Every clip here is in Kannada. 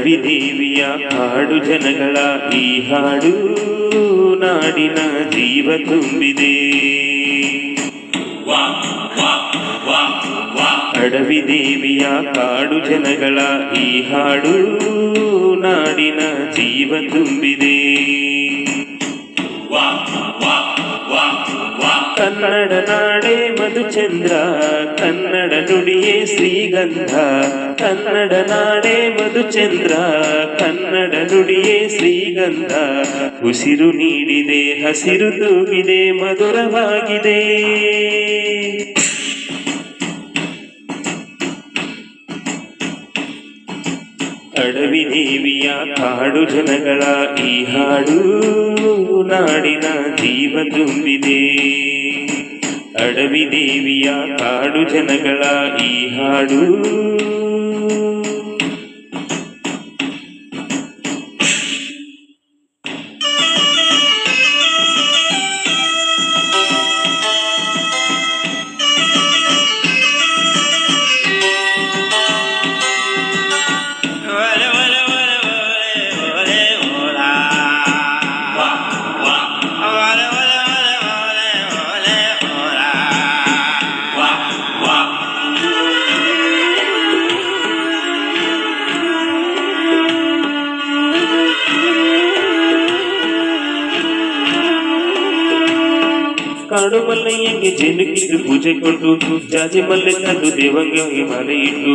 ಅಡವಿ ದೇವಿಯ ಹಾಡು ಜನಗಳ ಈ ಹಾಡು ನಾಡಿನ ಜೀವ ತುಂಬಿದೆ. ಅಡವಿ ದೇವಿಯ ಕಾಡು ಜನಗಳ ಈ ಹಾಡು ನಾಡಿನ ಜೀವ ತುಂಬಿದೆ. ಕನ್ನಡ ನಾಡೇ ಮಧುಚಂದ್ರ, ಕನ್ನಡ ನುಡಿಯೇ ಶ್ರೀಗಂಧ. ಕನ್ನಡ ನಾಡೇ ಮಧುಚಂದ್ರ, ಕನ್ನಡ ನುಡಿಯೇ ಶ್ರೀಗಂಧ. ಉಸಿರು ನೀಡಿದೆ, ಹಸಿರು ತೂಗಿದೆ, ಮಧುರವಾಗಿದೆ. ಅಡವಿ ದೇವಿಯ ಕಾಡು ಜನಗಳ ಈ ಹಾಡು ನಾಡಿನ ಜೀವ ತುಂಬಿದೆ. ಅಡವಿ ದೇವಿಯ ಕಾಡು ಜನಗಳ ಈ ಹಾಡು ಕಾಡು ಮಲ್ಲಯ್ಯಂಗೆ ಜೇನುಕಿಟ್ಟು ಪೂಜೆ ಕೊಟ್ಟು, ಜಾಜಿ ಮಲ್ಲೆ ತಂದು ದೇವಂಗೆ ಮಾಲೆ ಇಟ್ಟು,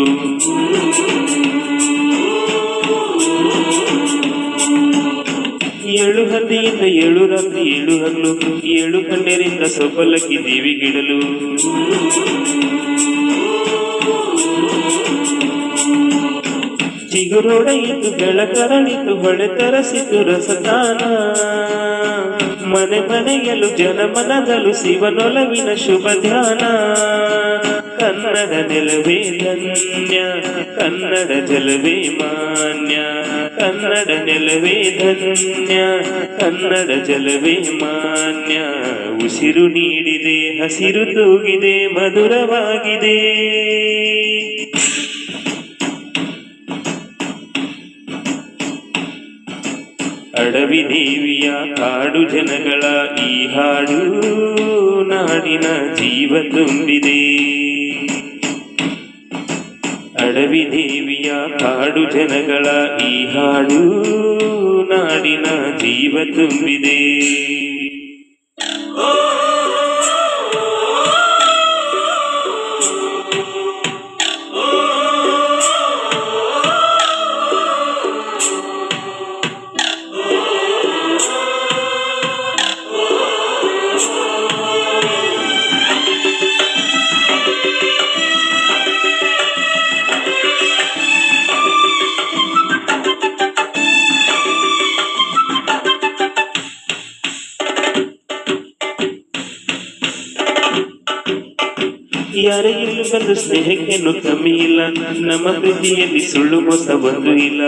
ಏಳು ಹಂದಿಯಿಂದ ಏಳು ರಾತ್ರಿ ಏಳು ಹಲ್ಲು, ಏಳು ಕಣ್ಣೀರಿಂದ ಸೊಬ್ಬಲಕ್ಕಿ ದೇವಿಗಿಡಲು. ಚಿಗುರೋಡ ಇದ್ದು ಬೆಳಕರಳಿತು, ಹೊಳೆ ತರಸಿತು ರಸದಾನ. ಮನೆ ಮನೆಯಲು ಜನಮನದಲು ಶಿವನೊಲವಿನ ಶುಭ ಧ್ಯಾನ. ಕನ್ನಡ ನೆಲವೇ ಧನ್ಯ, ಕನ್ನಡ ಜಲವೇ ಮಾನ್ಯ. ಕನ್ನಡ ನೆಲವೇ ಧನ್ಯ, ಕನ್ನಡ ಜಲವೇ ಮಾನ್ಯ. ಉಸಿರು ನೀಡಿದೆ, ಹಸಿರು ತೂಗಿದೆ, ಮಧುರವಾಗಿದೆ. ಅಡವಿ ದೇವಿಯ ಕಾಡು ಜನಗಳ ಈ ಹಾಡು ನಾಡಿನ ಜೀವ ತುಂಬಿದೆ. ಅಡವಿ ದೇವಿಯ ಕಾಡು ಜನಗಳ ಈ ಹಾಡು ನಾಡಿನ ಜೀವ ತುಂಬಿದೆ. ಯಾರೇ ಇಲ್ಲೂ ಬಂದು ಸ್ನೇಹಕ್ಕೇನು ಕಮ್ಮಿ ಇಲ್ಲ, ನಮ್ಮ ಪ್ರೀತಿಯಲ್ಲಿ ಸುಳ್ಳು ಮೋಸ ಒಂದು ಇಲ್ಲ.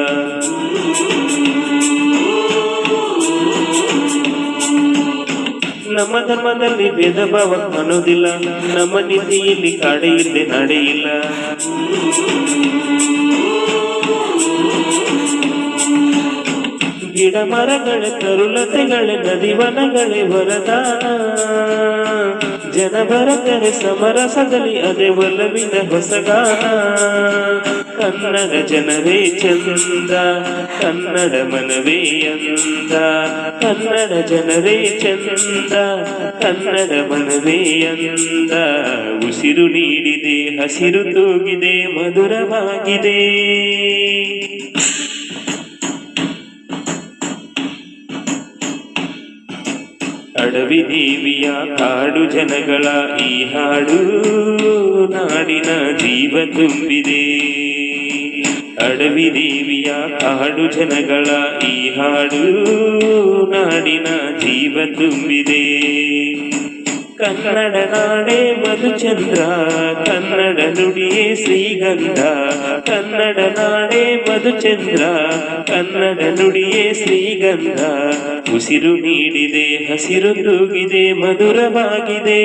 ನಮ್ಮ ಧರ್ಮದಲ್ಲಿ ಭೇದ ಭಾವ ಕಾಣೋದಿಲ್ಲ, ನಮ್ಮ ನೀತಿಯಲ್ಲಿ ಕಾಡೆ ಇಲ್ಲದೆ ನಾಡೆ ಇಲ್ಲ. ಗಿಡ ಮರಗಳೇ ತರುಲತೆಗಳೇ ನದಿವನಗಳೇ ವರದಾನ. ಜನ ಬರದರೆ ಸಮರಸದಲ್ಲಿ ಅದೇ ಒಲವಿನ ಹೊಸಗಾನ. ಕನ್ನಡ ಜನರೇ ಚಂದ, ಕನ್ನಡ ಮನವೇ ಅಂದ. ಕನ್ನಡ ಜನರೇ ಚಂದ, ಕನ್ನಡ ಮನವೇ ಅಂದ. ಉಸಿರು ನೀಡಿದೆ, ಹಸಿರು ತೂಗಿದೆ, ಮಧುರವಾಗಿದೆ. ಅಡವಿ ದೇವಿಯ ಕಾಡು ಜನಗಳ ಈ ಹಾಡು ನಾಡಿನ ಜೀವ ತುಂಬಿದೆ. ಅಡವಿ ದೇವಿಯ ಕಾಡು ಜನಗಳ ಈ ಹಾಡು ನಾಡಿನ ಜೀವ ತುಂಬಿದೆ. ಕನ್ನಡ ನಾಡೇ ಮಧುಚಂದ್ರ, ಕನ್ನಡ ನುಡಿಯೇ ಶ್ರೀಗಂಧ. ಕನ್ನಡ ನಾಡೇ ಮಧುಚಂದ್ರ, ಕನ್ನಡ ನುಡಿಯೇ ಶ್ರೀಗಂಧ. ಉಸಿರು ನೀಡಿದೆ, ಹಸಿರು ತೂಗಿದೆ, ಮಧುರವಾಗಿದೆ.